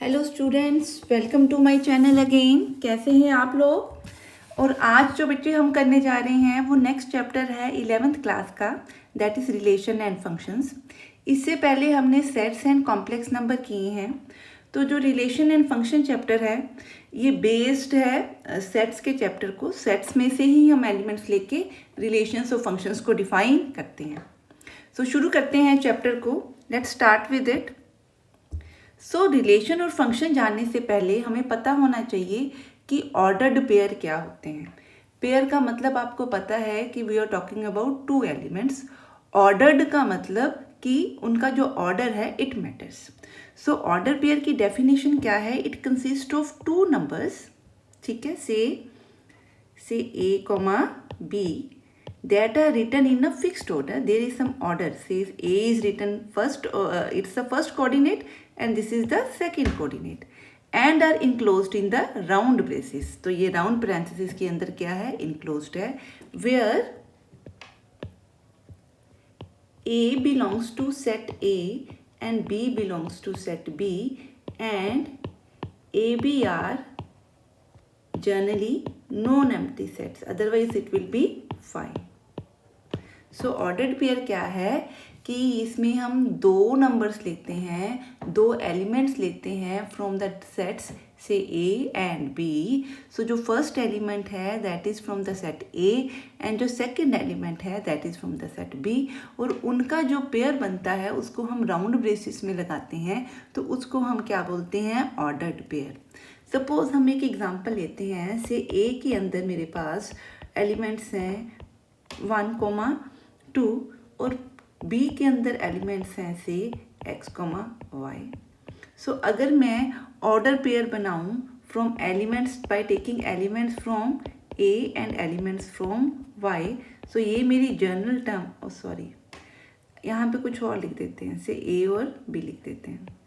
Hello students, welcome to my channel again. कैसे हैं आप लोग? और आज जो बच्चे हम करने जा रहे हैं वो नेक्स्ट चैप्टर है 11th क्लास का, that is relation and functions. इससे पहले हमने सेट्स एंड कॉम्प्लेक्स नंबर किए हैं। तो जो रिलेशन एंड फंक्शन चैप्टर है ये बेस्ड है सेट्स के चैप्टर को। सेट्स में से ही हम एलिमेंट्स लेके रिलेशंस और फंक्शंस को डिफाइन करते हैं। सो शुरू करते हैं चैप्टर को। Let's start with it. So relation और फंक्शन जानने से पहले हमें पता होना चाहिए कि ऑर्डर्ड पेयर क्या होते हैं। पेयर का मतलब आपको पता है कि we are talking about two elements. Ordered का मतलब कि उनका जो ऑर्डर है it matters. So order pair की डेफिनेशन क्या है? It consist of two numbers, ठीक है, say A comma B that are written in a fixed order. There is some order. Says A is written first, it's the first coordinate and this is the second coordinate and are enclosed in the round braces. तो ये round parentheses के अंदर क्या है? enclosed है, where A belongs to set A and B belongs to set B and AB are generally non-empty sets, otherwise it will be fine. So ordered pair क्या है कि इसमें हम दो नंबर्स लेते हैं, दो एलिमेंट्स लेते हैं फ्रॉम द सेट्स से ए एंड बी। सो जो फर्स्ट एलिमेंट है that is from the set A and जो सेकंड एलिमेंट है that is from the set B, और उनका जो पेयर बनता है उसको हम राउंड ब्रेसिस में लगाते हैं, तो उसको हम क्या बोलते हैं? Ordered pair. सपोज हम एक एग्जांपल लेते हैं। से ए के अंदर मेरे पास एलिमेंट्स हैं 1, 2 और B के अंदर एलिमेंट्स हैं से x, y। सो अगर मैं ऑर्डर पेयर बनाऊं from elements by taking elements from A and elements from y, सो ये मेरी जनरल टर्म, सॉरी यहाँ पे कुछ और लिख देते हैं, से A और B लिख देते हैं।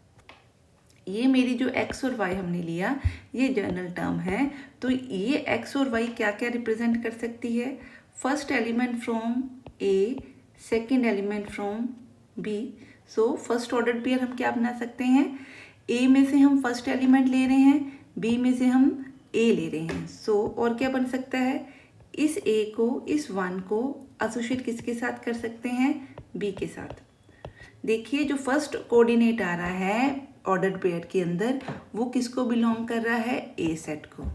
ये मेरी जो x और y हमने लिया ये जनरल टर्म है। तो ये x और y क्या क्या रिप्रेजेंट कर सकती है? First element from A, second element from B। So first order pair हम क्या बना सकते हैं? A में से हम फर्स्ट एलिमेंट ले रहे हैं, B में से हम A ले रहे हैं। सो और क्या बन सकता है? इस A को, इस 1 को एसोसिएट किसके साथ कर सकते हैं? B के साथ। देखिए जो फर्स्ट कोऑर्डिनेट आ रहा है ऑर्डर्ड पेयर के अंदर वो किसको बिलोंग कर रहा है? A सेट को।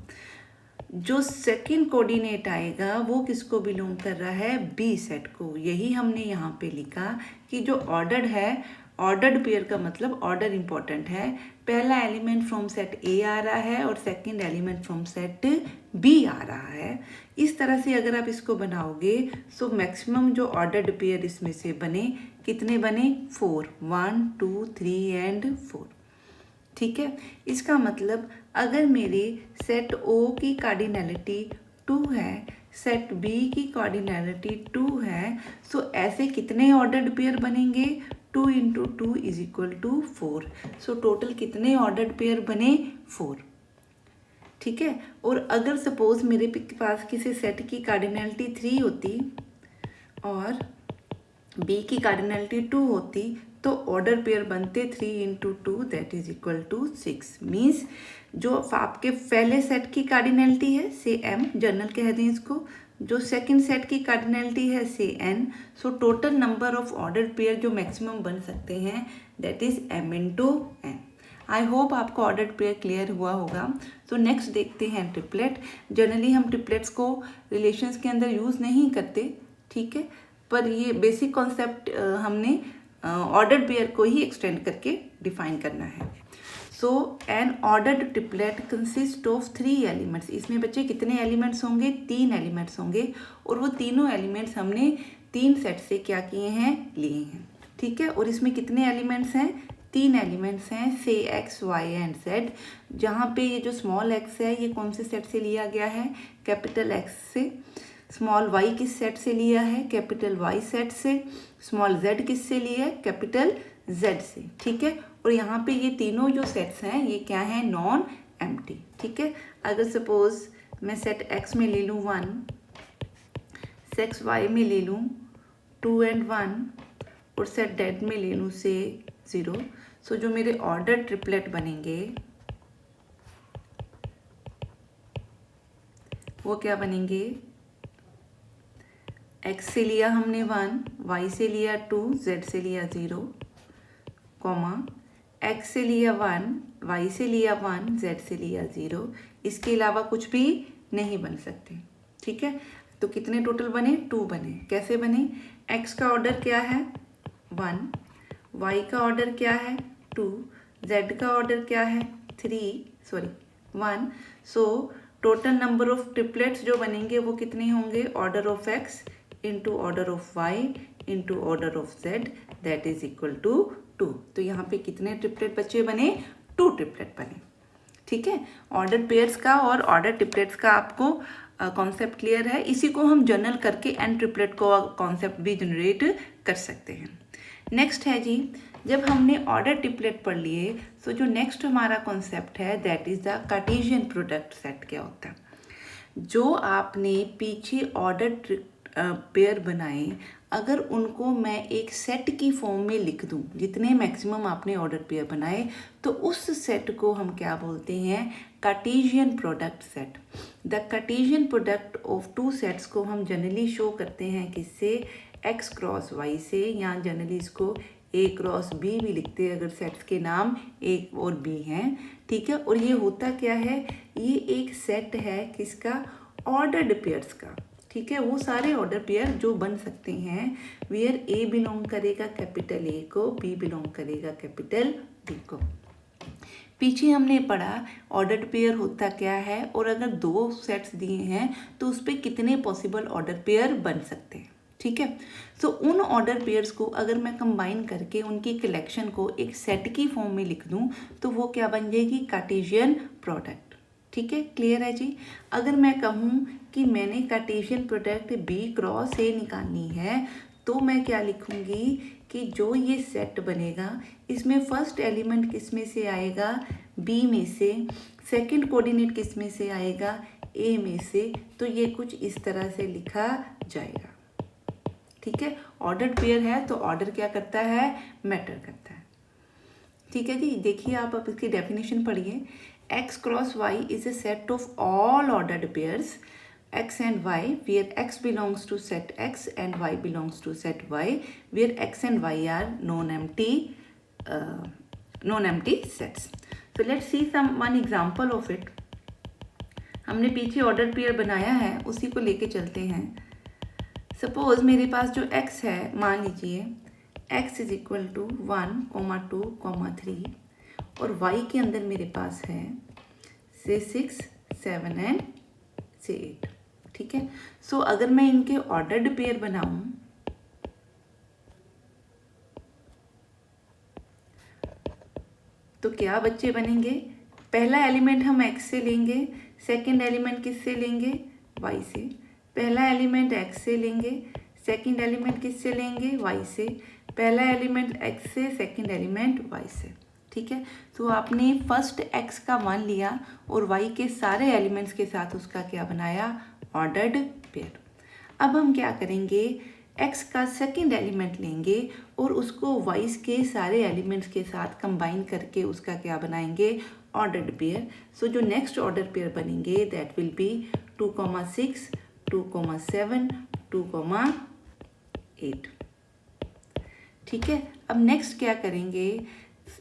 जो सेकंड कोऑर्डिनेट आएगा वो किसको बिलोंग कर रहा है? बी सेट को। यही हमने यहाँ पे लिखा कि जो ऑर्डर्ड है, ऑर्डर्ड पेयर का मतलब ऑर्डर इंपॉर्टेंट है। पहला एलिमेंट फ्रॉम सेट ए आ रहा है और second element from set B आ रहा है। इस तरह से अगर आप इसको बनाओगे सो मैक्सिमम जो ऑर्डर्ड पेयर इसमें से बने, कितने बने? 4, 1, 2, 3 एंड 4। ठीक है, इसका मतलब अगर मेरे सेट O की कार्डिनैलिटी 2 है, सेट B की कार्डिनैलिटी 2 है, सो ऐसे कितने ऑर्डर्ड पेयर बनेंगे? 2 × 2 = 4। सो टोटल कितने ऑर्डर्ड पेयर बने? 4। ठीक है, और अगर सपोज मेरे पास किसी सेट की कार्डिनैलिटी 3 होती और B की कार्डिनैलिटी 2 होती तो ऑर्डर पेयर बनते 3 × 2 that is equal to 6। Means जो आपके पहले सेट की कार्डिनैलिटी है से M, जनरल कह दें इसको, जो सेकंड सेट की कार्डिनैलिटी है say N। So total number of order pair जो मैक्सिमम बन सकते हैं that is M × N। I hope आपको ऑर्डर पेयर क्लियर हुआ होगा। तो नेक्स्ट देखते हैं ट्रिपलेट। जनरली हम ट्रिपलेट्स को रिलेशंस के अंदर यूज़ नहीं करते, ठीक है, पर ये बेसिक कॉन्सेप्ट हमने ऑर्डर्ड पेयर को ही एक्सटेंड करके डिफाइन करना है। So an ordered triplet consist of 3 elements. इसमें बच्चे कितने एलिमेंट्स होंगे? 3 एलिमेंट्स होंगे, और वो तीनों एलिमेंट्स हमने 3 सेट से क्या किए हैं? लिए हैं। ठीक है, और इसमें कितने एलिमेंट्स हैं? 3 एलिमेंट्स हैं से x, y एंड z। जहाँ पे ये जो स्मॉल x है ये कौन से सेट से लिया गया है? कैपिटल X से। स्मॉल y किस सेट से लिया है? कैपिटल Y सेट से। स्मॉल z किस से लिया है? कैपिटल Z से। ठीक है, और यहाँ पे ये तीनों जो सेट्स हैं ये क्या हैं? Non empty. ठीक है, अगर सपोज मैं सेट x में ले लूँ 1, सेट y में ले लूँ 2 एंड 1 और सेट z में ले लूँ से 0, सो जो मेरे ऑर्डर ट्रिपलेट बनेंगे वो क्या बनेंगे, x से लिया हमने 1, y से लिया 2, z से लिया 0, कॉमा x से लिया 1, y से लिया 1, z से लिया 0, इसके अलावा कुछ भी नहीं बन सकते। ठीक है, तो कितने टोटल बने, 2 बने। कैसे बने, x का ऑर्डर क्या है 1, y का ऑर्डर क्या है 2, z का ऑर्डर क्या है 1। So total number of triplets जो बनेंगे वो कितने होंगे, order of x into order of y into order of z, that is equal to 2। तो यहाँ पे कितने ट्रिपलेट बच्चे बने, 2 ट्रिपलेट बने। ठीक है, ऑर्डर पेयर्स का और ऑर्डर ट्रिपलेट्स का आपको कॉन्सेप्ट क्लियर है। इसी को हम जनरल करके एन ट्रिपलेट को कॉन्सेप्ट भी जनरेट कर सकते हैं। नेक्स्ट है जी, जब हमने ऑर्डर ट्रिपलेट पढ़ लिए, तो जो नेक्स्ट हमारा कॉन्सेप्ट है that is the Cartesian product set. क्या होता है, जो आपने पीछे ऑर्डर पेयर बनाए, अगर उनको मैं एक सेट की फॉर्म में लिख दूं, जितने मैक्सिमम आपने ऑर्डर पेयर बनाए, तो उस सेट को हम क्या बोलते हैं, Cartesian product set. The Cartesian product of 2 sets को हम जनरली शो करते हैं किससे, x क्रॉस y से, या जनरली इसको a क्रॉस b भी लिखते हैं अगर सेट्स के नाम a और b हैं। ठीक है, और ये होता क्या है, ये एक सेट है किसका, ऑर्डर्ड पेयर्स का। ठीक है, वो सारे ऑर्डर पेयर जो बन सकते हैं, वेयर a बिलोंग करेगा कैपिटल A को, b बिलोंग करेगा कैपिटल B को। पीछे हमने पढ़ा ऑर्डर पेयर होता क्या है, और अगर 2 सेट्स दिए हैं तो उस पर कितने पॉसिबल ऑर्डर पेयर बन सकते हैं। ठीक है, सो उन ऑर्डर पेयर्स को अगर मैं कंबाइन करके उनकी कलेक्शन को एक सेट की फॉर्म में लिख दूं, तो वो क्या बन जाएगी, कार्टेशियन प्रोडक्ट। ठीक है, क्लियर है जी। अगर मैं कहूँ कि मैंने Cartesian product b cross a निकालनी है, तो मैं क्या लिखूँगी कि जो ये सेट बनेगा, इसमें फर्स्ट एलिमेंट किस में से आएगा, b में से, सेकंड कोऑर्डिनेट किस में से आएगा, a में से। तो ये कुछ इस तरह से लिखा जाएगा। ठीक है, ऑर्डर पेयर है तो ऑर्डर क्या करता है, मैटर करता है। ठीक है जी, देखिए आप अब इसकी डेफिनेशन पढ़िए। x cross y is a set of all ordered pairs x and y where x belongs to set x and y belongs to set y where x and y are non-empty sets. So let's see one example of it. हमने पीछे order pair बनाया है, उसी को लेके चलते हैं। Suppose मेरे पास जो x है, मान लीजिए x इज इक्वल टू 1, 2, 3, और y के अंदर मेरे पास है से 6, 7 एंड से 8। ठीक है, सो अगर मैं इनके ऑर्डर्ड पेयर बनाऊं, तो क्या बच्चे बनेंगे, पहला एलिमेंट हम x से लेंगे, सेकंड एलिमेंट किससे लेंगे, y से। पहला एलिमेंट x से लेंगे, सेकंड एलिमेंट किससे लेंगे, y से। पहला एलिमेंट x से, सेकंड एलिमेंट y से। ठीक है, तो आपने फर्स्ट x का 1 लिया और y के सारे एलिमेंट्स के साथ उसका क्या बनाया, ऑर्डर्ड पेयर। अब हम क्या करेंगे, x का सेकंड एलिमेंट लेंगे और उसको y के सारे एलिमेंट्स के साथ कंबाइन करके उसका क्या बनाएंगे, ऑर्डर्ड पेयर। सो जो नेक्स्ट ऑर्डर पेयर बनेंगे दैट विल बी 2,6, 2,7, 2,8। ठीक है, अब नेक्स्ट क्या करेंगे,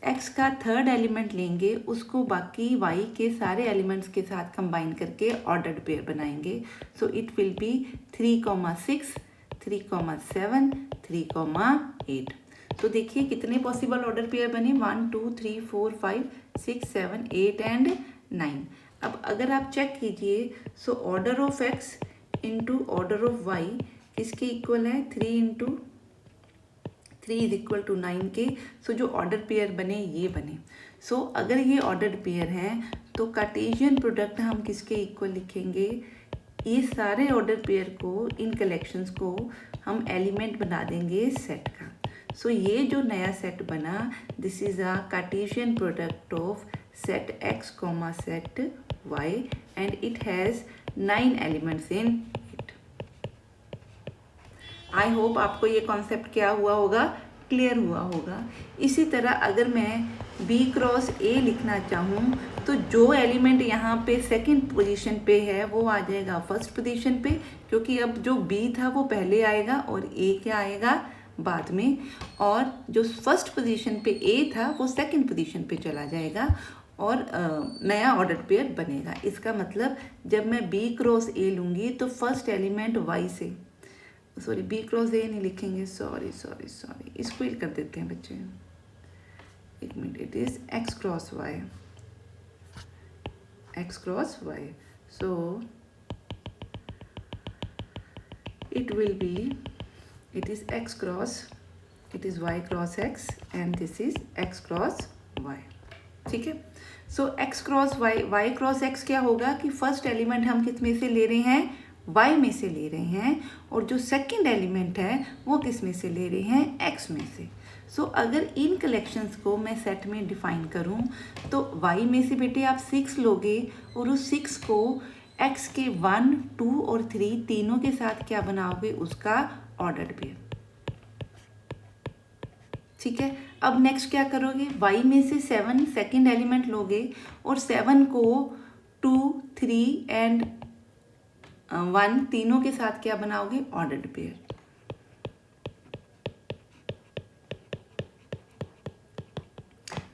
x का थर्ड एलिमेंट लेंगे, उसको बाकी y के सारे एलिमेंट्स के साथ कंबाइन करके ऑर्डर्ड पेयर बनाएंगे। So it will B 3,6, 3,7, 3,8। तो देखिए कितने पॉसिबल ऑर्डर पेयर बने, 1, 2, 3, 4, 5, 6, 7, 8 एंड 9। अब अगर आप चेक कीजिए, so order of x into order of y किसके इक्वल है, 3 इंटू 3 इज इक्वल टू 9 के। सो जो ऑर्डर पेयर बने ये बने। सो अगर ये ऑर्डर पेयर हैं तो कार्टेशियन प्रोडक्ट हम किसके इक्वल लिखेंगे, ये सारे ऑर्डर पेयर को, इन कलेक्शंस को हम एलिमेंट बना देंगे सेट का। सो ये जो नया सेट बना, this is a Cartesian product of set x comma set y and it has 9 elements in it. I hope आपको ये कॉन्सेप्ट क्या हुआ होगा, क्लियर हुआ होगा। इसी तरह अगर मैं B क्रॉस A लिखना चाहूँ तो जो एलिमेंट यहाँ पे सेकंड पोजीशन पे है वो आ जाएगा फर्स्ट पोजीशन पे, क्योंकि अब जो B था वो पहले आएगा और A क्या आएगा बाद में, और जो फर्स्ट पोजीशन पे A था वो सेकंड पोजीशन पे चला जाएगा और नया ऑर्डर पेयर बनेगा। इसका मतलब जब मैं B क्रॉस A लूँगी तो फर्स्ट एलिमेंट Y से, सॉरी B क्रॉस A नहीं लिखेंगे, सॉरी इसको ही कर देते हैं बच्चे, एक minute, it is x cross y, so it will be, it is x cross, it is y cross x and this is x cross y, ठीक है। सो x cross y cross x क्या होगा कि फर्स्ट एलिमेंट हम किस में से ले रहे हैं, y में से ले रहे हैं, और जो सेकंड एलिमेंट है वो किस में से ले रहे हैं, x में से। सो अगर इन कलेक्शंस को मैं सेट में डिफाइन करूं तो y में से बेटे आप 6 लोगे और उस 6 को x के 1, 2 और 3 तीनों के साथ क्या बनाओगे, उसका ऑर्डर पेयर, ठीक है। अब नेक्स्ट क्या करोगे, y में से 7 सेकंड एलिमेंट लोगे और 7 को 2, 3 एंड 1 तीनों के साथ क्या बनाओगे, ऑर्डर्ड पेयर।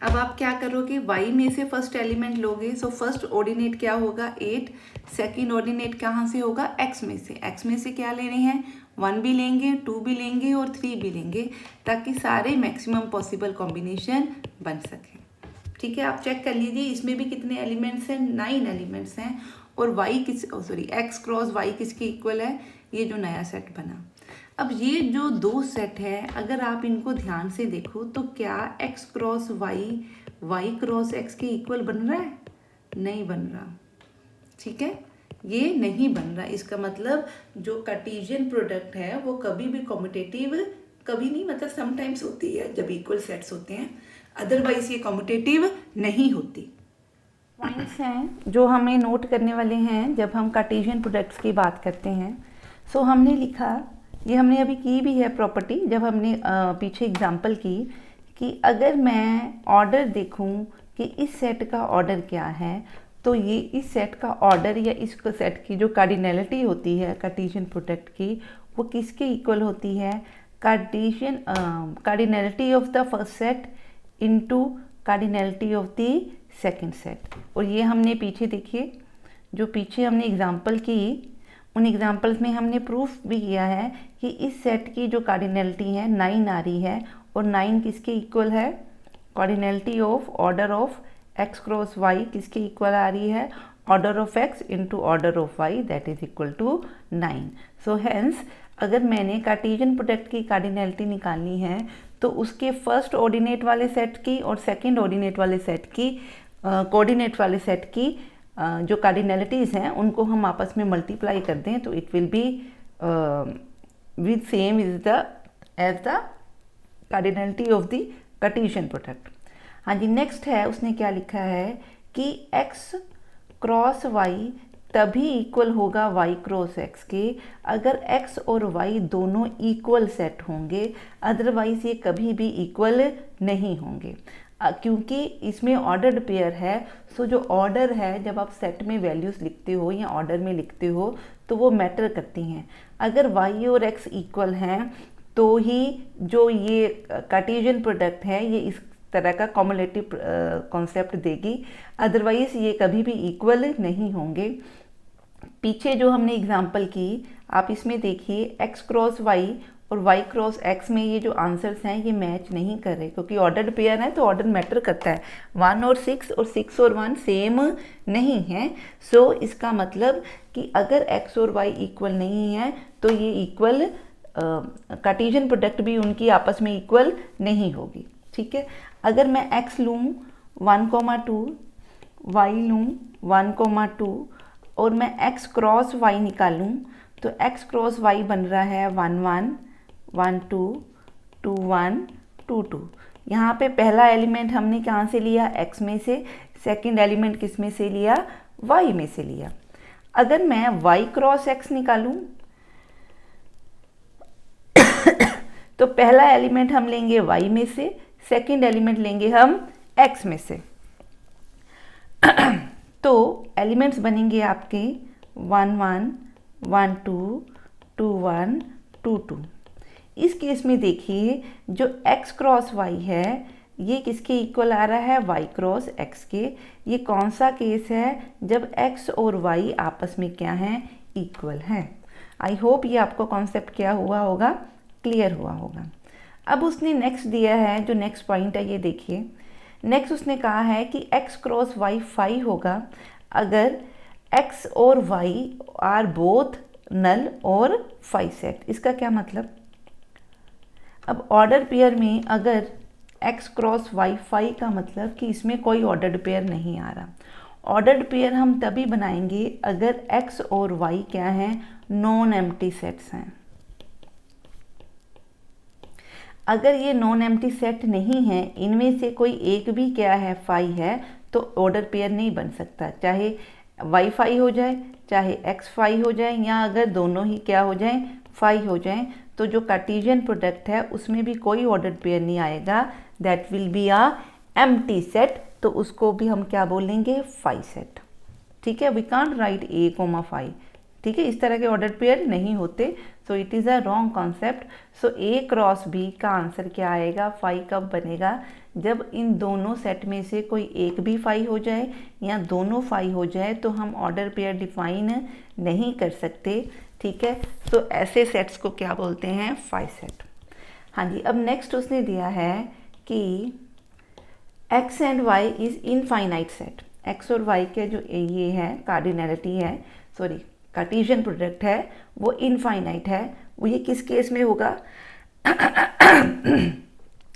अब आप क्या करोगे, y में से फर्स्ट एलिमेंट लोगे, सो फर्स्ट ऑर्डिनेट क्या होगा 8, सेकंड ऑर्डिनेट कहाँ से होगा, x में से। x में से क्या ले रहे हैं, 1 भी लेंगे, 2 भी लेंगे और 3 भी लेंगे, ताकि सारे मैक्सिमम पॉसिबल कॉम्बिनेशन बन सके, ठीक है। आप चेक कर लीजिए इसमें भी कितने एलिमेंट्स हैं, 9 एलिमेंट्स हैं, और x क्रॉस y किसके इक्वल है, ये जो नया सेट बना। अब ये जो दो सेट है अगर आप इनको ध्यान से देखो तो क्या x cross y cross x के इक्वल बन रहा है, नहीं बन रहा, ठीक है, ये नहीं बन रहा। इसका मतलब जो कार्टेशियन प्रोडक्ट है वो कभी भी कॉम्यूटेटिव, कभी नहीं, मतलब समटाइम्स होती है जब इक्वल सेट्स होते हैं, अदरवाइज ये कॉम्यूटेटिव नहीं होती। पॉइंट्स हैं जो हमें नोट करने वाले हैं जब हम कार्टेशियन प्रोडक्ट्स की बात करते हैं। सो हमने लिखा, ये हमने अभी की भी है प्रॉपर्टी जब हमने पीछे एग्जांपल की, कि अगर मैं ऑर्डर देखूं कि इस सेट का ऑर्डर क्या है, तो ये इस सेट का ऑर्डर या इस सेट की जो कार्डिनैलिटी होती है कार्टेशियन प्रोडक्ट की, वो किसके इक्वल होती है, cardinality of the first set into cardinality of the second set. और ये हमने पीछे देखिए, जो पीछे हमने एग्जांपल की, उन एग्जांपल्स में हमने प्रूफ भी किया है कि इस सेट की जो कार्डिनैलिटी है 9 आ रही है, और 9 किसके इक्वल है, cardinality of order of x cross y किसके इक्वल आ रही है, order of x into order of y, that is equal to 9। So hence अगर मैंने कार्टेशियन प्रोडक्ट की कार्डिनैलिटी निकालनी है तो उसके फर्स्ट ऑर्डिनेट वाले सेट की और सेकंड ऑर्डिनेट वाले सेट की, कोऑर्डिनेट वाले सेट की जो कार्डिनैलिटीज़ हैं उनको हम आपस में मल्टीप्लाई कर दें तो it will be with same as the cardinality of the Cartesian product. हाँ जी, नेक्स्ट है, उसने क्या लिखा है कि x क्रॉस y तभी इक्वल होगा y क्रॉस x के अगर x और y दोनों इक्वल सेट होंगे, अदरवाइज ये कभी भी इक्वल नहीं होंगे, क्योंकि इसमें ऑर्डर्ड पेयर है। सो जो ऑर्डर है, जब आप सेट में वैल्यूज़ लिखते हो या ऑर्डर में लिखते हो तो वो मैटर करती हैं। अगर y और x इक्वल हैं तो ही जो ये कार्टेशियन प्रोडक्ट है ये इस तरह का कॉम्युलेटिव कॉन्सेप्ट देगी, अदरवाइज ये कभी भी इक्वल नहीं होंगे। पीछे जो हमने एग्जांपल की, आप इसमें देखिए x क्रॉस y और y क्रॉस x में ये जो आंसर्स हैं ये मैच नहीं कर रहे, क्योंकि ऑर्डर्ड पेयर है तो ऑर्डर मैटर करता है। 1 और 6 और 6 और 1 सेम नहीं है। सो इसका मतलब कि अगर x और y इक्वल नहीं है तो ये इक्वल कार्टेशियन प्रोडक्ट भी उनकी आपस में इक्वल नहीं होगी, ठीक है। अगर मैं x लूँ 1,2, y लूँ 1,2 और मैं x क्रॉस y निकालूँ तो x क्रॉस y बन रहा है 1 1 1 2 2 1 2 2। यहाँ पे पहला एलिमेंट हमने कहाँ से लिया, x में से, सेकंड एलिमेंट किस में से लिया, y में से लिया। अगर मैं y क्रॉस x निकालूँ तो पहला एलिमेंट हम लेंगे y में से, सेकंड एलिमेंट लेंगे हम x में से। तो एलिमेंट्स बनेंगे आपके 1 1 1 2 2 1 2 2। इस केस में देखिए जो x क्रॉस y है ये किसके इक्वल आ रहा है, y क्रॉस x के। ये कौन सा केस है, जब x और y आपस में क्या हैं, इक्वल हैं। आई होप ये आपको कॉन्सेप्ट क्या हुआ होगा, क्लियर हुआ होगा। अब उसने नेक्स्ट दिया है, जो नेक्स्ट पॉइंट है ये देखिए। नेक्स्ट उसने कहा है कि x क्रॉस y 5 होगा अगर x और y आर बोथ नल और 5 सेट। इसका क्या मतलब, अब ऑर्डर पेयर में अगर x क्रॉस y 5 का मतलब कि इसमें कोई ऑर्डर्ड पेयर नहीं आ रहा। ऑर्डर्ड पेयर हम तभी बनाएंगे अगर x और y क्या हैं, नॉन एम्प्टी सेट्स हैं। अगर ये नॉन एम्प्टी सेट नहीं है, इनमें से कोई एक भी क्या है, 5 है, तो ऑर्डर पेयर नहीं बन सकता। चाहे y 5 हो जाए, चाहे x 5 हो जाए, या अगर दोनों ही क्या हो जाए, 5 हो जाए, तो जो कार्टेशियन प्रोडक्ट है उसमें भी कोई ऑर्डर पेयर नहीं आएगा। That will be a empty set. तो उसको भी हम क्या बोलेंगे, 5 सेट। ठीक है, वी कांट राइट a, 5। ठीक है, इस तरह के ऑर्डर पेयर नहीं होते। So it is a wrong concept. So a cross b का आंसर क्या आएगा, 5 कब बनेगा, जब इन दोनों सेट में से कोई एक भी 5 हो जाए या दोनों 5 हो जाए, तो हम ऑर्डर पेयर डिफाइन नहीं कर सकते। ठीक है, तो ऐसे सेट्स को क्या बोलते हैं, 5 सेट। हाँ जी, अब नेक्स्ट उसने दिया है कि x and y is infinite set. x और y के जो ये है कार्डिनैलिटी है, सॉरी कार्टेशियन प्रोडक्ट है, वो इनफाइनाइट है। वो ये किस केस में होगा,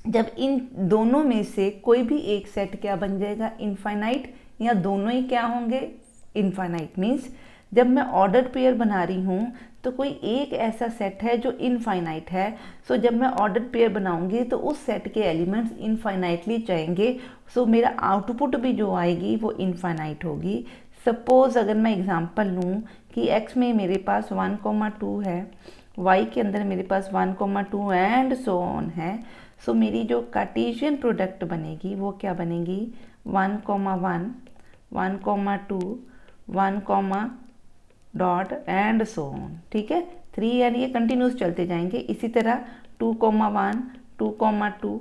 जब इन दोनों में से कोई भी एक सेट क्या बन जाएगा, इनफाइनाइट, या दोनों ही क्या होंगे, इनफाइनाइट। मीन्स जब मैं ऑर्डर पेयर बना रही हूँ तो कोई एक ऐसा सेट है जो इनफाइनाइट है। सो जब मैं ऑर्डर पेयर बनाऊंगी तो उस सेट के एलिमेंट्स इनफाइनाइटली जाएंगे। सो मेरा आउटपुट भी जो आएगी वो इनफाइनाइट होगी। सपोज अगर मैं एग्जांपल लूँ कि x में मेरे पास 1,2 है, y के अंदर मेरे पास 1,2 एंड सो ऑन है। सो मेरी जो कार्टेशियन प्रोडक्ट बनेगी वो क्या बनेगी, 1,1 1,2 1, डॉट एंड सो ऑन। ठीक है, 3 यानी ये कंटिन्यूस चलते जाएंगे। इसी तरह 2,1 2,2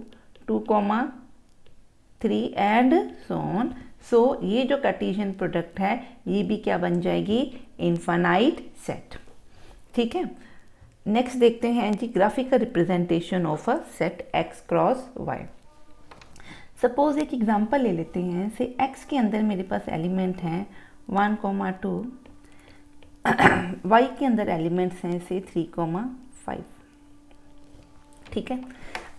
2,3 एंड सो ऑन। सो ये जो कार्टेशियन प्रोडक्ट है ये भी क्या बन जाएगी, इनफाइनाइट सेट। ठीक है, नेक्स्ट देखते हैं जी, graphical representation of a set x cross y। Suppose एक एग्जांपल ले लेते हैं, से x के अंदर मेरे पास एलिमेंट हैं 1,2, y के अंदर एलिमेंट्स हैं से 3,5। ठीक है,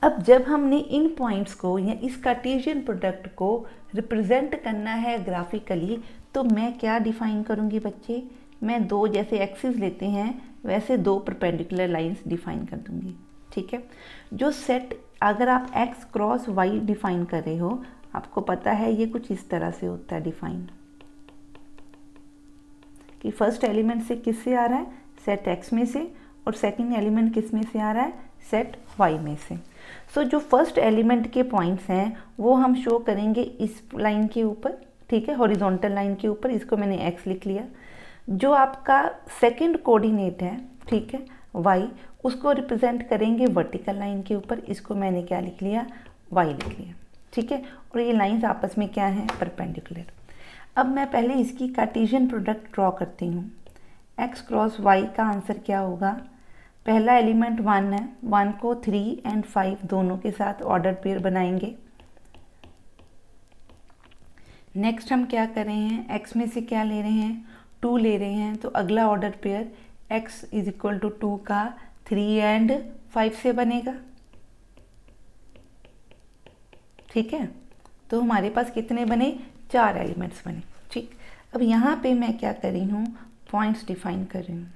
अब जब हमने इन पॉइंट्स को या इस कार्टेशियन प्रोडक्ट को रिप्रेजेंट करना है ग्राफिकली, तो मैं क्या डिफाइन करूँगी बच्चे, मैं दो जैसे एक्सिस लेते हैं वैसे दो परपेंडिकुलर लाइंस डिफाइन कर दूँगी। ठीक है, जो सेट अगर आप x क्रॉस y डिफाइन कर रहे हो, आपको पता है ये कुछ इस तरह से होता है डिफाइन, कि फर्स्ट एलिमेंट से किससे आ रहा है, सेट x में से, और सेकंड एलिमेंट किस में से आ रहा है, सेट y में से। सो जो फर्स्ट एलिमेंट के पॉइंट्स हैं वो हम शो करेंगे इस लाइन के ऊपर। ठीक है, हॉरिजॉन्टल लाइन के ऊपर, इसको मैंने x लिख लिया। जो आपका सेकंड कोऑर्डिनेट है, ठीक है, y, उसको रिप्रेजेंट करेंगे वर्टिकल लाइन के ऊपर, इसको मैंने क्या लिख लिया, y लिख लिया। ठीक है, और ये लाइंस आपस में क्या हैं, परपेंडिकुलर। अब मैं पहले इसकी कार्टेशियन प्रोडक्ट ड्रॉ करती हूँ। x क्रॉस y का आंसर क्या होगा, पहला एलिमेंट 1 है, 1 को 3 एंड 5 दोनों के साथ ऑर्डर पेयर बनाएंगे। नेक्स्ट हम क्या कर रहे हैं, x में से क्या ले रहे हैं, 2 ले रहे हैं, तो अगला order pair x is equal to 2 का 3 एंड 5 से बनेगा। ठीक है, तो हमारे पास कितने बने, 4 एलिमेंट्स बने। ठीक, अब यहाँ पे मैं क्या कर रही हूँ, पॉइंट्स डिफाइन कर रही हूँ।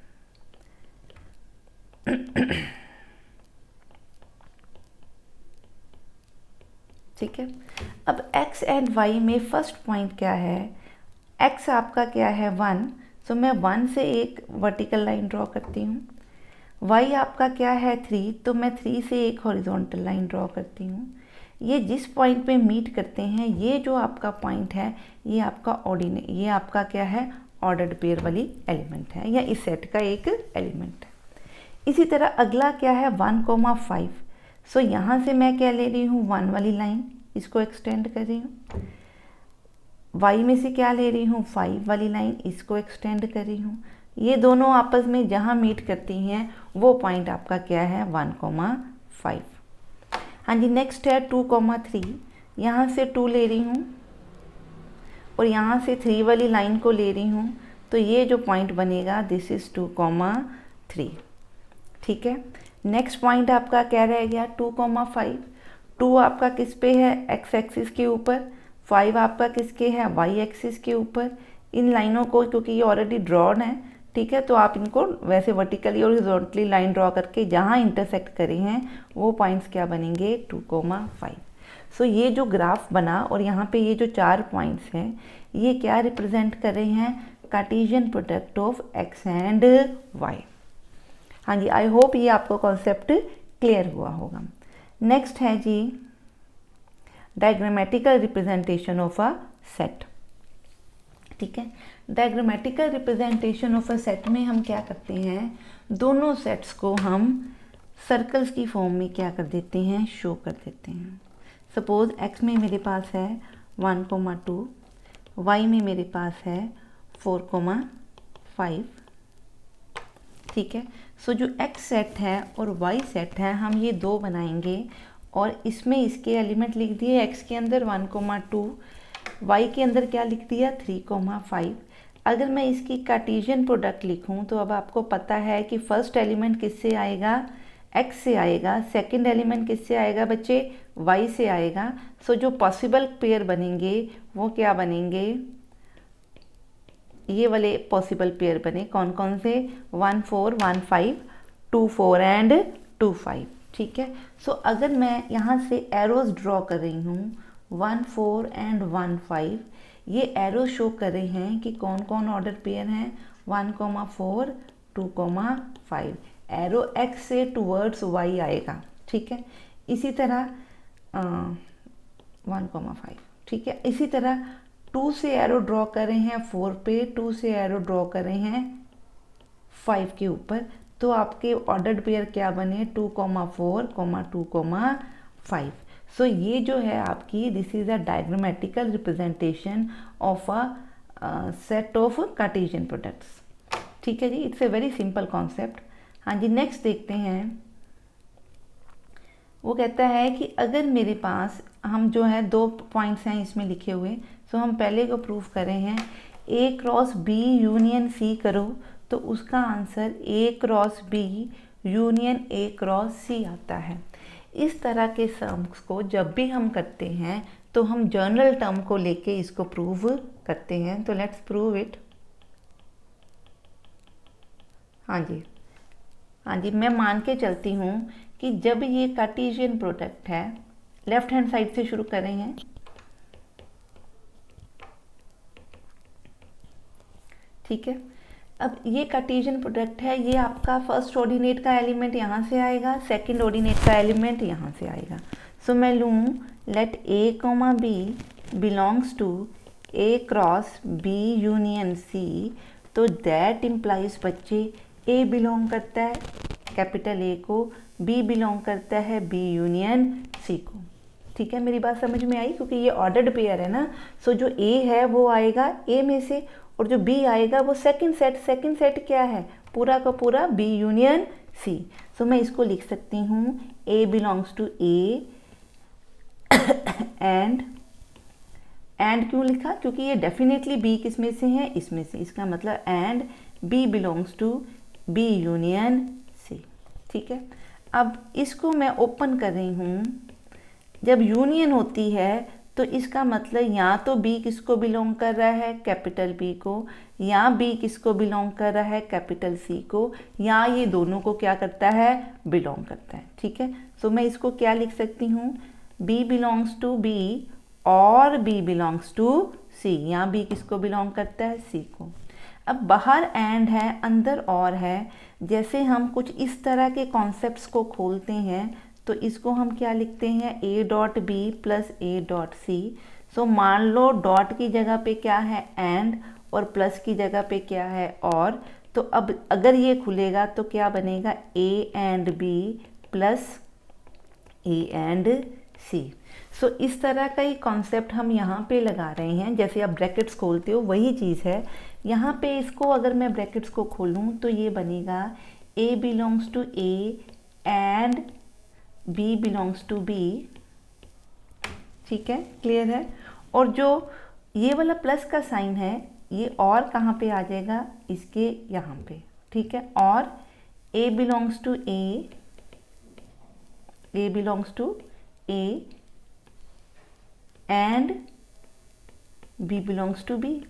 ठीक है, अब x एंड y में फर्स्ट पॉइंट क्या है, x आपका क्या है 1, सो मैं 1 से एक वर्टिकल लाइन ड्रॉ करती हूँ। y आपका क्या है 3, तो मैं 3 से एक हॉरिजॉन्टल लाइन ड्रॉ करती हूँ। ये जिस पॉइंट पे मीट करते हैं, ये जो आपका पॉइंट है, ये आपका क्या है, ऑर्डर्ड पेयर वाली एलिमेंट है, या इस सेट का एक एलिमेंट है। इसी तरह अगला क्या है 1,5। सो यहाँ से मैं क्या ले रही हूँ, 1 वाली लाइन, इसको एक्सटेंड कर रही हूँ। y में से क्या ले रही हूँ, 5 वाली लाइन, इसको एक्सटेंड कर रही हूँ। ये दोनों आपस में जहाँ मीट करती हैं वो पॉइंट आपका क्या है, 1,5। हाँ जी, नेक्स्ट है 2,3। यहाँ से 2 ले रही हूँ और यहाँ से 3 वाली लाइन को ले रही हूँ, तो ये जो पॉइंट बनेगा दिस इज़ 2,3। ठीक है, नेक्स्ट पॉइंट आपका क्या रह गया, 2,5। 2 आपका किस पे है, x एक्सिस के ऊपर, 5 आपका किसके है, y एक्सिस के ऊपर। इन लाइनों को, क्योंकि ये ऑलरेडी ड्रॉन है, ठीक है, तो आप इनको वैसे वर्टिकली और हॉरिजॉन्टली लाइन ड्रॉ करके जहाँ इंटरसेक्ट करे हैं वो पॉइंट्स क्या बनेंगे, 2,5। सो ये जो ग्राफ बना और यहाँ पे ये जो 4 पॉइंट्स हैं, ये क्या रिप्रेजेंट कर रहे हैं, Cartesian product of x and y। हाँ जी, आई होप ये आपको कॉन्सेप्ट क्लियर हुआ होगा। नेक्स्ट है जी diagrammatical representation of a set. ठीक है, diagrammatical representation of a set में हम क्या करते हैं, दोनों सेट्स को हम सर्कल्स की फॉर्म में क्या कर देते हैं, शो कर देते हैं। सपोज x में मेरे पास है 1,2, y में मेरे पास है 4,5। ठीक है, सो जो x सेट है और y सेट है, हम ये दो बनाएंगे और इसमें इसके एलिमेंट लिख दिए, x के अंदर 1,2, y के अंदर क्या लिख दिया, 3,5। अगर मैं इसकी कार्टेशियन प्रोडक्ट लिखूं तो अब आपको पता है कि फर्स्ट एलिमेंट किससे आएगा, x से आएगा, सेकंड एलिमेंट किससे आएगा बच्चे, y से आएगा। सो जो पॉसिबल पेयर बनेंगे वो क्या बनेंगे, ये वाले पॉसिबल पेयर बने, कौन कौन से, 1, 4, 1, 5, 2, 4 एंड 2, 5। ठीक है, सो अगर मैं यहाँ से एरोज ड्रॉ कर रही हूँ 1, 4 एंड 1, 5, ये एरो शो कर रहे हैं कि कौन कौन ऑर्डर पेयर हैं, 1,4, 2,5। एरो x से टूवर्ड्स y आएगा। ठीक है, इसी तरह 1,5। ठीक है, इसी तरह 2 से एरो ड्रॉ कर रहे हैं 4 पे, 2 से एरो ड्रॉ कर रहे हैं 5 के ऊपर, तो आपके ऑर्डर्ड पेयर क्या बने, 2,4, 2,5। सो ये जो है आपकी, this is a diagrammatical representation of a set of Cartesian products. ठीक है जी, it's a very simple concept. हाँ जी, नेक्स्ट देखते हैं। वो कहता है कि अगर मेरे पास, हम जो है 2 पॉइंट्स हैं इसमें लिखे हुए, सो हम पहले को प्रूव कर रहे हैं, A cross B union C करो तो उसका answer A cross B union A cross C आता है। इस तरह के सम्स को जब भी हम करते हैं तो हम जनरल टर्म को लेके इसको प्रूव करते हैं। तो लेट्स प्रूव इट। हाँ जी, मैं मान के चलती हूँ कि जब ये कार्टेशियन प्रोडक्ट है, लेफ्ट हैंड साइड से शुरू कर रहे हैं, ठीक है, अब ये कार्टेशियन प्रोडक्ट है, ये आपका फर्स्ट ऑर्डिनेट का एलिमेंट यहाँ से आएगा, सेकंड ऑर्डिनेट का एलिमेंट यहाँ से आएगा। सो मैं लूँ let A, B belongs to A cross B union C, तो दैट इम्प्लाइज बच्चे A बिलोंग करता है कैपिटल A को, B बिलोंग करता है B यूनियन C को। ठीक है, मेरी बात समझ में आई, क्योंकि ये ऑर्डर्ड पेयर है ना। सो जो A है वो आएगा A में से, और जो B आएगा वो सेकंड सेट क्या है, पूरा का पूरा B यूनियन C। सो मैं इसको लिख सकती हूँ A belongs to A and क्यों लिखा, क्योंकि ये डेफिनेटली B किस में से है, इसमें से, इसका मतलब and B belongs to B union C। ठीक है, अब इसको मैं ओपन कर रही हूँ। जब यूनियन होती है तो इसका मतलब या तो B किसको बिलोंग कर रहा है, कैपिटल B को, या B किसको बिलोंग कर रहा है, कैपिटल C को, या ये दोनों को क्या करता है, बिलोंग करता है। ठीक है, सो मैं इसको क्या लिख सकती हूँ, B बिलोंग्स टू B और B बिलोंग्स टू C, या B किसको बिलोंग करता है, C को। अब बाहर एंड है, अंदर और है। जैसे हम कुछ इस तरह के कॉन्सेप्ट्स को खोलते हैं तो इसको हम क्या लिखते हैं, A dot B plus A dot C. So मान लो डॉट की जगह पे क्या है एंड और प्लस की जगह पे क्या है और, तो अब अगर ये खुलेगा तो क्या बनेगा, A and B plus A and C. So इस तरह का ही कॉन्सेप्ट हम यहाँ पे लगा रहे हैं। जैसे आप ब्रैकेट्स खोलते हो वही चीज़ है यहाँ पे। इसको अगर मैं ब्रैकेट्स को खोलूँ तो ये बनेगा a belongs to A and b belongs to B. ठीक है, क्लियर है। और जो ये वाला प्लस का साइन है ये और कहाँ पे आ जाएगा, इसके यहाँ पे। ठीक है, और a belongs to A, a belongs to A and b belongs to B.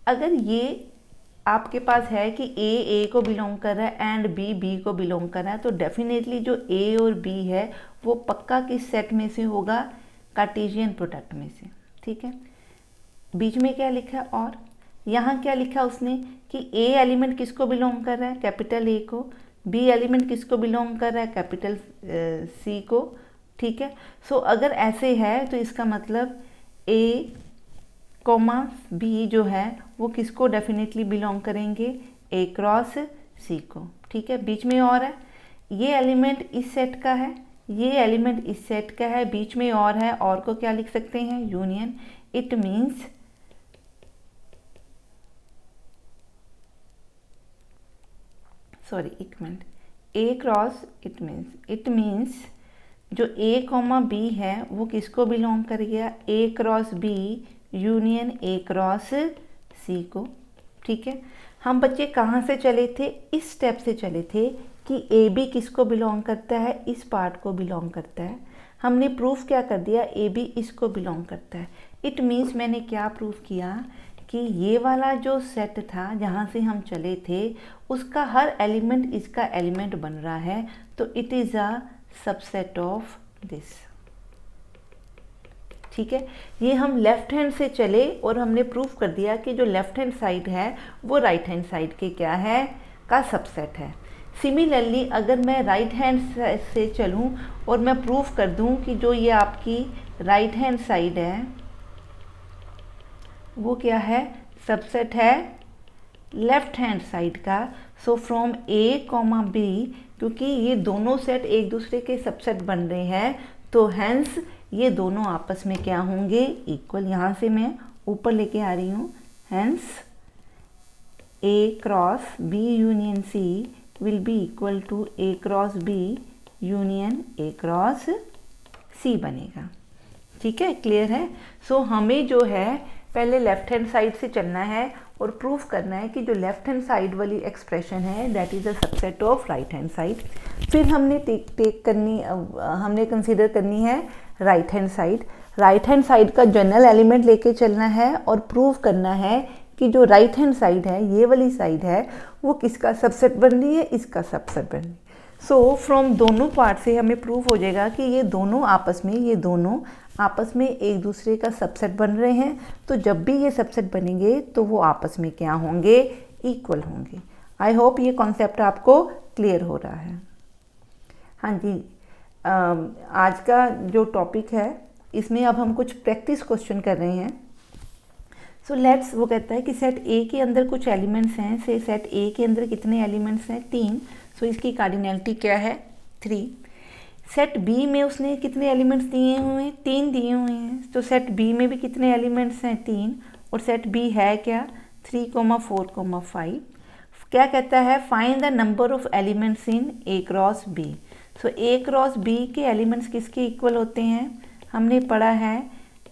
अगर ये आपके पास है कि ए को बिलोंग कर रहा है एंड बी को बिलोंग कर रहा है, तो डेफिनेटली जो ए और बी है वो पक्का किस सेट में से होगा, कार्टेशियन प्रोडक्ट में से। ठीक है, बीच में क्या लिखा है और यहाँ क्या लिखा उसने कि ए एलिमेंट किसको बिलोंग कर रहा है, कैपिटल ए को, बी एलिमेंट किसको बिलोंग कर रहा है, कैपिटल सी को। ठीक है, सो अगर ऐसे है तो इसका मतलब ए कॉमा बी जो है वो किसको डेफिनेटली बिलोंग करेंगे, ए क्रॉस सी को। ठीक है, बीच में और है, ये एलिमेंट इस सेट का है, ये एलिमेंट इस सेट का है, बीच में और है, और को क्या लिख सकते हैं, यूनियन। इट मीन्स सॉरी एक minute, A cross it means जो ए कॉमा बी है वो किसको बिलोंग कर गया, A cross B union A cross C को। ठीक है, हम बच्चे कहाँ से चले थे, इस स्टेप से चले थे कि ए बी किसको बिलोंग करता है, इस पार्ट को बिलोंग करता है। हमने प्रूफ क्या कर दिया, ए बी इसको बिलोंग करता है। इट मीन्स मैंने क्या प्रूफ किया कि ये वाला जो सेट था जहाँ से हम चले थे उसका हर एलिमेंट इसका एलिमेंट बन रहा है, तो it is a subset of this. ठीक है, ये हम लेफ्ट हैंड से चले और हमने प्रूफ कर दिया कि जो लेफ्ट हैंड साइड है वो राइट हैंड साइड के क्या है, का सबसेट है। सिमिलरली अगर मैं राइट हैंड से चलूँ और मैं प्रूफ कर दूँ कि जो ये आपकी राइट हैंड साइड है वो क्या है, सबसेट है लेफ्ट हैंड साइड का। So from A comma B, क्योंकि ये दोनों सेट एक दूसरे के सबसेट बन रहे हैं तो हैंस ये दोनों आपस में क्या होंगे, इक्वल। यहाँ से मैं ऊपर लेके आ रही हूँ, hence A cross B union C will be equal to A cross B union A cross C बनेगा। ठीक है, क्लियर है। सो हमें जो है पहले लेफ्ट हैंड साइड से चलना है और प्रूफ करना है कि जो लेफ्ट हैंड साइड वाली एक्सप्रेशन है that is a subset of right hand side. फिर हमने हमने कंसीडर करनी है right hand side. Right hand side का जनरल एलिमेंट लेके चलना है और प्रूफ करना है कि जो राइट हैंड साइड है, ये वाली साइड है, वो किसका सबसेट बन रही है, इसका सबसेट बन रही है। सो फ्रॉम दोनों पार्ट से हमें प्रूफ हो जाएगा कि ये दोनों आपस में एक दूसरे का सबसेट बन रहे हैं। तो जब भी ये सबसेट बनेंगे तो वो आपस में क्या होंगे, इक्वल होंगे। आई होप ये कॉन्सेप्ट आपको क्लियर हो रहा है। हाँ जी, आज का जो टॉपिक है इसमें अब हम कुछ प्रैक्टिस क्वेश्चन कर रहे हैं। सो लेट्स, वो कहता है कि सेट ए के अंदर कुछ एलिमेंट्स हैं। से सेट ए के अंदर कितने एलिमेंट्स हैं, 3। सो इसकी कार्डिनैलिटी क्या है, 3। सेट बी में उसने कितने एलिमेंट्स दिए हुए हैं, 3 दिए हुए हैं। तो सेट बी में भी कितने एलिमेंट्स हैं, 3। और सेट बी है क्या, 3, 4, 5। क्या कहता है, find the number of elements in A cross B. So A cross B के एलिमेंट्स किसके इक्वल होते हैं, हमने पढ़ा है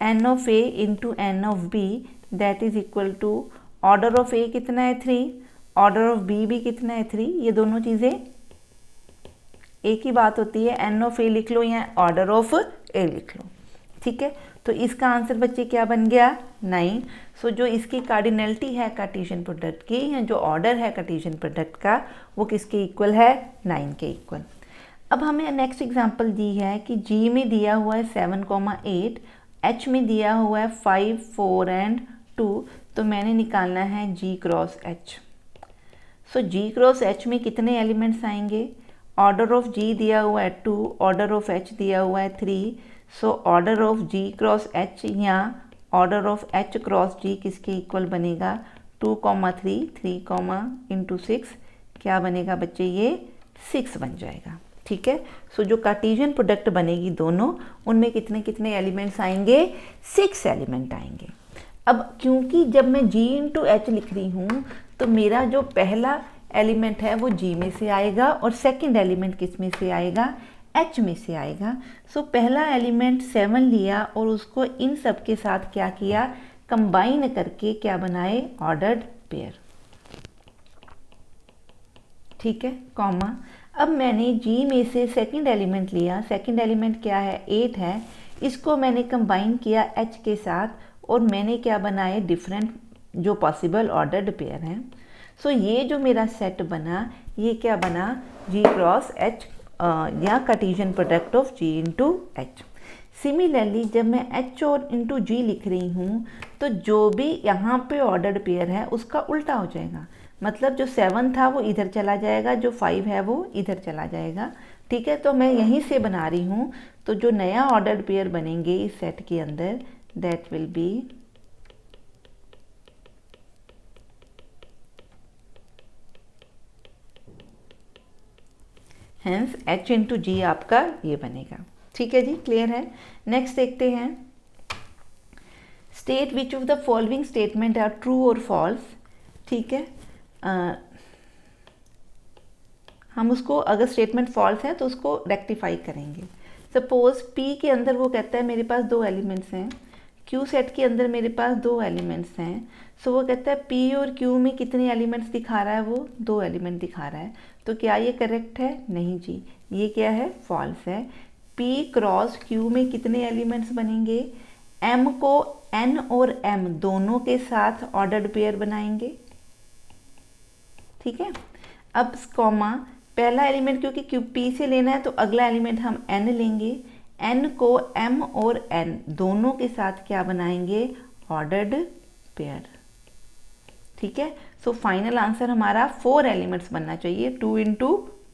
n of A into n of B that is equal to order of A कितना है, 3, ऑर्डर ऑफ बी भी कितना है, 3। ये दोनों चीज़ें एक ही बात होती है, एन ऑफ ए लिख लो या ऑर्डर ऑफ ए लिख लो। ठीक है, तो इसका आंसर बच्चे क्या बन गया, 9। सो जो इसकी कार्डिनैलिटी है कार्टेशियन प्रोडक्ट की, या जो ऑर्डर है कार्टेशियन प्रोडक्ट का, वो किसके इक्वल है, 9 के इक्वल। अब हमें नेक्स्ट एग्जांपल दी है कि जी में दिया हुआ है 7, 8, एच में दिया हुआ है 5, 4 एंड 2। तो मैंने निकालना है G क्रॉस H। सो G क्रॉस H में कितने एलिमेंट्स आएंगे? ऑर्डर ऑफ G दिया हुआ है 2, ऑर्डर ऑफ H दिया हुआ है 3। So order of G cross H या order of H cross G किसके इक्वल बनेगा? 2, 3, 3 इंटू 6 क्या बनेगा बच्चे? ये 6 बन जाएगा। ठीक है। सो जो कार्टेशियन प्रोडक्ट बनेगी दोनों, उनमें कितने कितने एलिमेंट्स आएंगे? 6 एलिमेंट आएंगे। अब क्योंकि जब मैं G इंटू H लिख रही हूँ तो मेरा जो पहला एलिमेंट है वो G में से आएगा और सेकंड एलिमेंट किस में से आएगा? H में से आएगा। सो पहला एलिमेंट 7 लिया और उसको इन सब के साथ क्या किया? कंबाइन करके क्या बनाए? Ordered pair. ठीक है, कॉमा। अब मैंने G में से सेकंड एलिमेंट लिया, सेकंड एलिमेंट क्या है? 8 है। इसको मैंने कंबाइन किया H के साथ और मैंने क्या बनाए? डिफरेंट जो पॉसिबल ऑर्डर्ड पेयर हैं। सो ये जो मेरा सेट बना, ये क्या बना? G क्रॉस H या Cartesian product of G into H। Similarly जब मैं H और इंटू G लिख रही हूँ तो जो भी यहाँ पे ऑर्डर्ड पेयर है उसका उल्टा हो जाएगा। मतलब जो 7 था वो इधर चला जाएगा, जो 5 है वो इधर चला जाएगा। ठीक है, तो मैं यहीं से बना रही हूँ। तो जो नया ऑर्डर्ड पेयर बनेंगे इस सेट के अंदर, that will B hence H into G आपका ये बनेगा। ठीक है जी, क्लियर है। नेक्स्ट देखते हैं, state which of the following statement are true और फॉल्स। ठीक है, हम उसको अगर स्टेटमेंट फॉल्स है तो उसको रेक्टिफाई करेंगे। सपोज P के अंदर वो कहता है मेरे पास 2 एलिमेंट्स हैं, Q सेट के अंदर मेरे पास 2 एलिमेंट्स हैं। सो वो कहता है P और Q में कितने एलिमेंट्स दिखा रहा है? वो 2 एलिमेंट दिखा रहा है। तो क्या ये करेक्ट है? नहीं जी, ये क्या है? फॉल्स है। P क्रॉस Q में कितने एलिमेंट्स बनेंगे? M को N और M दोनों के साथ ऑर्डर्ड पेयर बनाएंगे। ठीक है, अब कॉमा, पहला एलिमेंट क्योंकि P से लेना है तो अगला एलिमेंट हम N लेंगे। N को M और N दोनों के साथ क्या बनाएंगे? Ordered pair. ठीक है, सो फाइनल आंसर हमारा 4 एलिमेंट्स बनना चाहिए। 2 into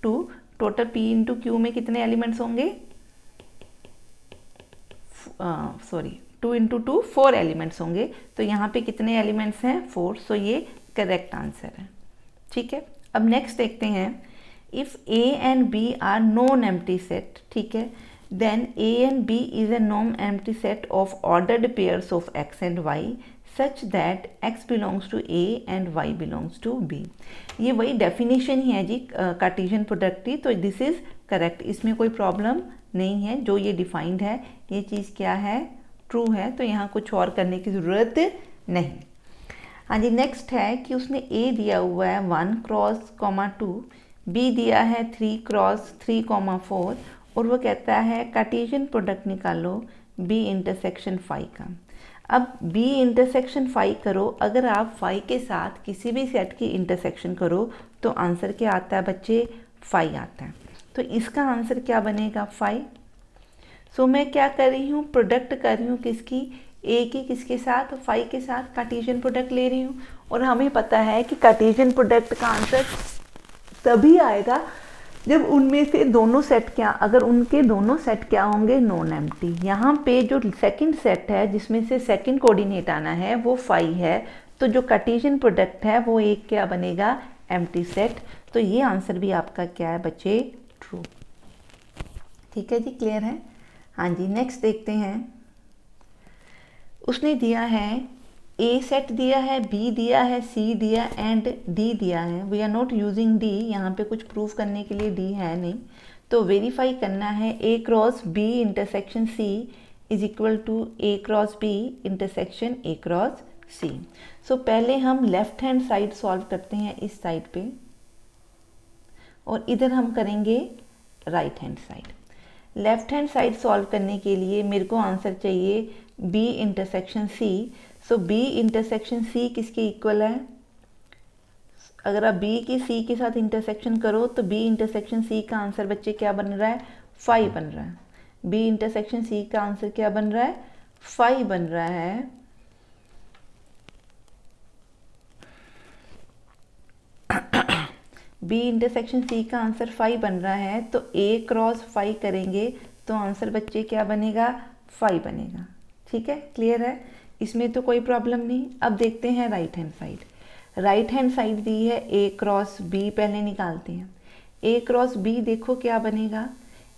2, total P into Q में कितने एलिमेंट्स होंगे? 2 इंटू 2 4 एलिमेंट्स होंगे। तो यहाँ पे कितने एलिमेंट्स हैं? 4। सो ये करेक्ट आंसर है। ठीक है, अब नेक्स्ट देखते हैं, if A and B are non empty set, ठीक है, then A and B is a non empty set of ordered pairs of X and Y such that X belongs to A and Y belongs to B। ये वही definition ही है जी Cartesian product की, तो this is correct, इसमें कोई problem नहीं है। जो ये डिफाइंड है ये चीज़ क्या है? ट्रू है। तो यहाँ कुछ और करने की ज़रूरत नहीं। हाँ जी, नेक्स्ट है कि उसने A दिया हुआ है 1 क्रॉस 2, B दिया है 3 क्रॉस 3, 4 और वो कहता है कार्टेशियन प्रोडक्ट निकालो B इंटरसेक्शन 5 का। अब B इंटरसेक्शन 5 करो, अगर आप 5 के साथ किसी भी सेट की इंटरसेक्शन करो तो आंसर क्या आता है बच्चे? 5 आता है। तो इसका आंसर क्या बनेगा? 5। सो मैं क्या कर रही हूँ? प्रोडक्ट कर रही हूँ किसकी? A की किसके साथ? 5 के साथ कार्टेशियन प्रोडक्ट ले रही हूँ। और हमें पता है कि कार्टेशियन प्रोडक्ट का आंसर तभी आएगा जब उनमें से दोनों सेट क्या, अगर उनके दोनों सेट क्या होंगे? Non empty. यहाँ पे जो सेकंड सेट है जिसमें से सेकंड कोऑर्डिनेट आना है वो 5 है, तो जो कार्टेशियन प्रोडक्ट है वो एक क्या बनेगा? Empty set. तो ये आंसर भी आपका क्या है बच्चे? ट्रू। ठीक है जी, क्लियर है। हाँ जी, नेक्स्ट देखते हैं, उसने दिया है A सेट दिया है, B दिया है, C दिया एंड D दिया है। We are not using D, यहाँ पे कुछ प्रूफ करने के लिए D है नहीं, तो वेरीफाई करना है A cross B intersection C is equal to A cross B intersection A cross C। So पहले हम लेफ्ट हैंड साइड सॉल्व करते हैं इस साइड पे और इधर हम करेंगे right hand side. Left hand side solve करने के लिए मेरे को आंसर चाहिए B इंटरसेक्शन C। सो B इंटरसेक्शन C किसके इक्वल है? अगर आप B की C के साथ इंटरसेक्शन करो तो B इंटरसेक्शन C का आंसर बच्चे क्या बन रहा है? 5 बन रहा है। B इंटरसेक्शन C का आंसर क्या बन रहा है? 5 बन रहा है। बी इंटरसेक्शन सी का आंसर 5 बन रहा है, तो ए क्रॉस 5 करेंगे तो आंसर बच्चे क्या बनेगा, 5 बनेगा। ठीक है, क्लियर है, इसमें तो कोई प्रॉब्लम नहीं। अब देखते हैं right hand side. Right hand side दी है ए क्रॉस बी, पहले निकालते हैं। ए क्रॉस बी देखो क्या बनेगा,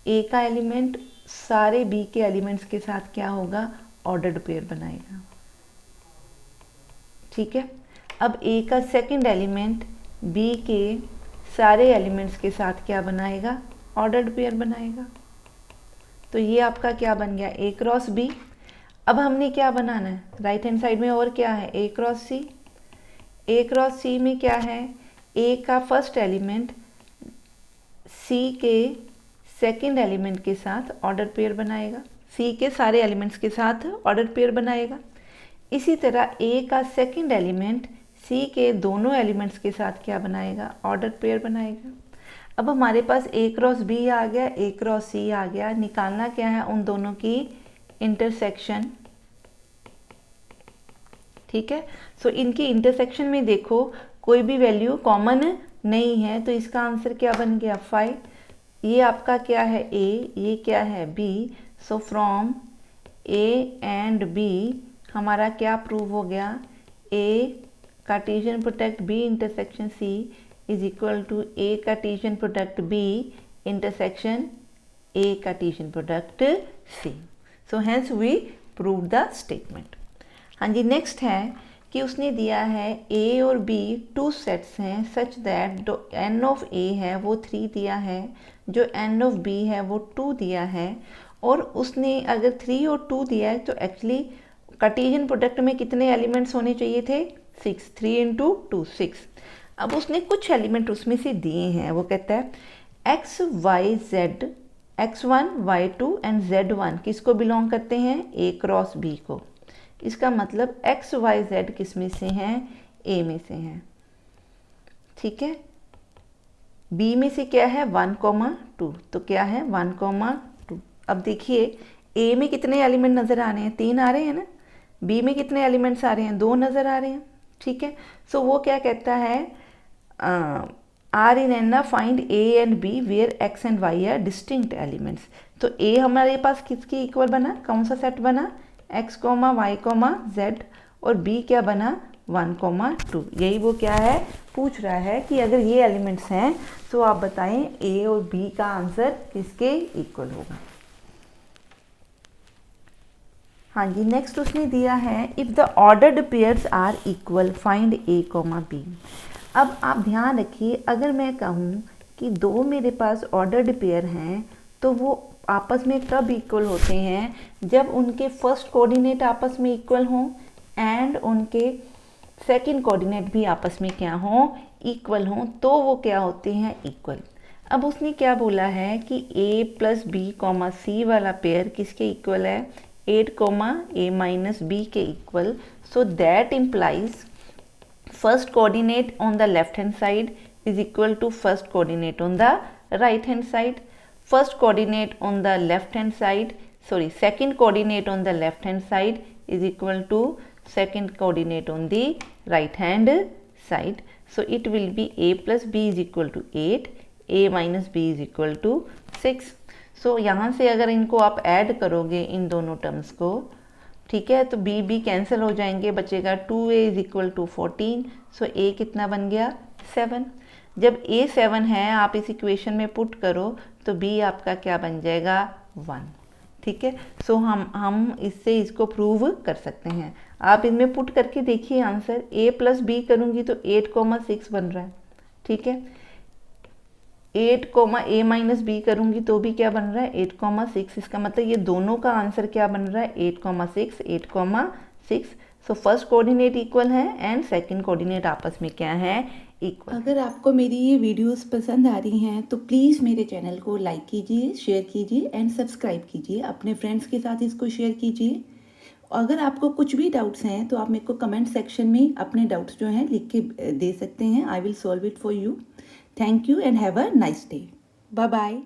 ए का एलिमेंट सारे बी के एलिमेंट्स के साथ क्या होगा, ऑर्डर्ड पेयर बनाएगा। ठीक है, अब ए का सेकंड एलिमेंट बी के सारे एलिमेंट्स के साथ क्या बनाएगा, ऑर्डर्ड पेयर बनाएगा। तो ये आपका क्या बन गया, ए क्रॉस बी। अब हमने क्या बनाना है, राइट हैंड साइड में और क्या है, A cross C. A cross सी में क्या है, ए का फर्स्ट एलिमेंट सी के सेकंड एलिमेंट के साथ ऑर्डर पेयर बनाएगा, सी के सारे एलिमेंट्स के साथ ऑर्डर पेयर बनाएगा। इसी तरह ए का सेकंड एलिमेंट सी के दोनों एलिमेंट्स के साथ क्या बनाएगा, ऑर्डर पेयर बनाएगा। अब हमारे पास ए क्रॉस बी आ गया, ए क्रॉस सी आ गया। निकालना क्या है, उन दोनों की इंटरसेक्शन। ठीक है, सो इनकी इंटरसेक्शन में देखो कोई भी वैल्यू कॉमन नहीं है, तो इसका आंसर क्या बन गया, 5। ये आपका क्या है, ए, ये क्या है, B. So from A and B हमारा क्या प्रूव हो गया, A Cartesian product B intersection C is equal to A Cartesian product B intersection A Cartesian product C. So hence we prove the statement. हाँ जी, next है कि उसने दिया है ए और बी टू सेट्स हैं सच दैट जो एन ऑफ ए है वो 3 दिया है, जो एन ऑफ बी है वो 2 दिया है। और उसने अगर 3 और 2 दिया है तो एक्चुअली कार्टेशियन प्रोडक्ट में कितने एलिमेंट्स होने चाहिए थे, 6। 3 इंटू 2 6। अब उसने कुछ एलिमेंट उसमें से दिए हैं, वो कहता है x Y Z, x1 y2 and z1 किसको बिलोंग करते हैं, a क्रॉस b को। इसका मतलब x y z किस में से हैं, a में से हैं। ठीक है, b में से क्या है 1,2, तो क्या है 1,2। अब देखिए a में कितने एलिमेंट नज़र आ रहे हैं, 3 आ रहे हैं ना, b में कितने एलिमेंट्स आ रहे हैं, 2 नज़र आ रहे हैं। ठीक है, सो वो क्या कहता है, are in an find A and B where X and Y are distinct elements. तो ए हमारे पास किसकी इक्वल बना, कौन सा सेट बना, X comma Y comma Z, और बी क्या बना 1,2। यही वो क्या है पूछ रहा है कि अगर ये एलिमेंट्स हैं तो आप बताएं ए और बी का आंसर किसके इक्वल होगा। हाँ जी, नेक्स्ट उसने दिया है if the ordered pairs are equal find A comma B. अब आप ध्यान रखिए, अगर मैं कहूँ कि 2 मेरे पास ऑर्डर्ड पेयर हैं तो वो आपस में कब इक्वल होते हैं, जब उनके फर्स्ट कोऑर्डिनेट आपस में इक्वल हों एंड उनके सेकंड कोऑर्डिनेट भी आपस में क्या हों, इक्वल हों, तो वो क्या होते हैं, इक्वल। अब उसने क्या बोला है कि a प्लस बी कॉमा सी वाला पेयर किसके इक्वल है, 8 कोमा a माइनस बी के equal. So that implies first coordinate on the left hand side is equal to first coordinate on the right hand side. First coordinate on the left hand side, sorry, second coordinate on the left hand side is equal to second coordinate on the right hand side. So it will be a plus b is equal to 8, a minus b is equal to 6. So यहाँ से अगर इनको आप add करोगे इन दोनों terms को, ठीक है, तो बी बी कैंसिल हो जाएंगे, बचेगा 2a is equal to 14। So a कितना बन गया 7। जब a 7 है आप इस इक्वेशन में पुट करो तो b आपका क्या बन जाएगा 1। ठीक है, सो हम इससे इसको प्रूव कर सकते हैं। आप इनमें पुट करके देखिए आंसर, a प्लस बी करूँगी तो 8,6 बन रहा है। ठीक है, 8 कोमा a माइनस बी करूँगी तो भी क्या बन रहा है 8,6। इसका मतलब ये दोनों का आंसर क्या बन रहा है 8,6 8,6। सो फर्स्ट कोऑर्डिनेट इक्वल है एंड सेकंड कोऑर्डिनेट आपस में क्या है इक्वल। अगर आपको मेरी ये वीडियोस पसंद आ रही हैं तो प्लीज़ मेरे चैनल को लाइक कीजिए, शेयर कीजिए एंड सब्सक्राइब कीजिए। अपने फ्रेंड्स के साथ इसको शेयर कीजिए। अगर आपको कुछ भी डाउट्स हैं तो आप मेरे को कमेंट सेक्शन में अपने डाउट्स जो हैं लिख के दे सकते हैं। I will solve it for you. Thank you and have a nice day. Bye bye.